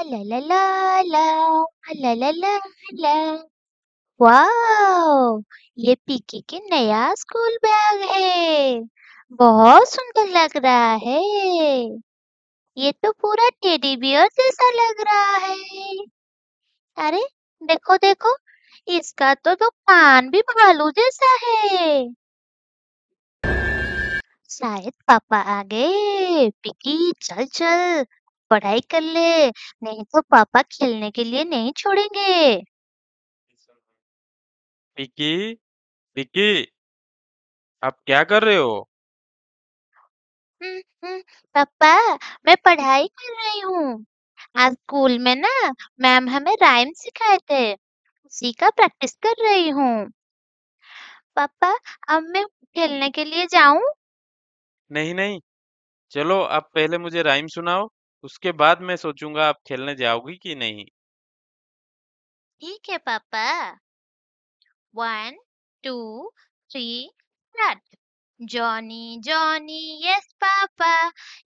ला ला ला ला ला ला ला ला। Wow! ये पीके के नया स्कूल बैग है। बहुत सुंदर लग रहा है। ये तो पूरा टेडी बियर जैसा लग रहा है। अरे देखो देखो, इसका तो कान भी भालू जैसा है। शायद पापा आ गए। पिकी चल चल, पढ़ाई कर ले, नहीं तो पापा खेलने के लिए नहीं छोड़ेंगे। विकी, विकी, आप क्या कर रहे हो? हम्म, पापा, मैं पढ़ाई कर रही हूँ। आज स्कूल में ना मैम हमें राइम सिखाए थे, उसी का प्रैक्टिस कर रही हूँ। पापा, अब मैं खेलने के लिए जाऊं? नहीं नहीं, चलो आप पहले मुझे राइम सुनाओ, उसके बाद मैं सोचूंगा आप खेलने जाओगी कि नहीं। ठीक है पापा। 1 2 3 start. Johnny, Johnny, yes, Papa.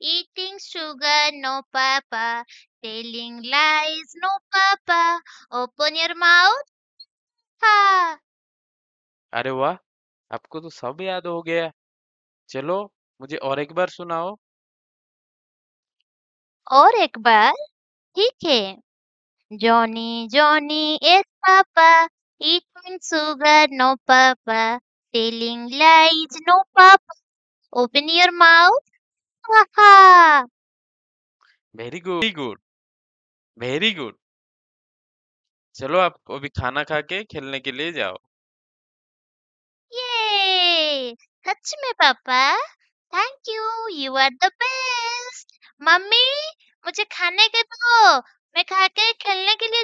Eating sugar, no, Papa. Telling lies, no, Papa. Open your mouth. Ha! अरे वाह, आपको तो सब याद हो गया। चलो, मुझे और एक बार सुनाओ। और एक बार, ठीक है। Johnny, Johnny, yes, Papa. Eating sugar, no, Papa. Telling lies, no, Papa. Open your mouth. Ha ha! Very good, very good. चलो आप अभी खाना खा के खेलने के लिए जाओ। ये सच में पापा, thank you, you are the best. मम्मी, मुझे खाने के दो, मैं खा के खेलने के लिए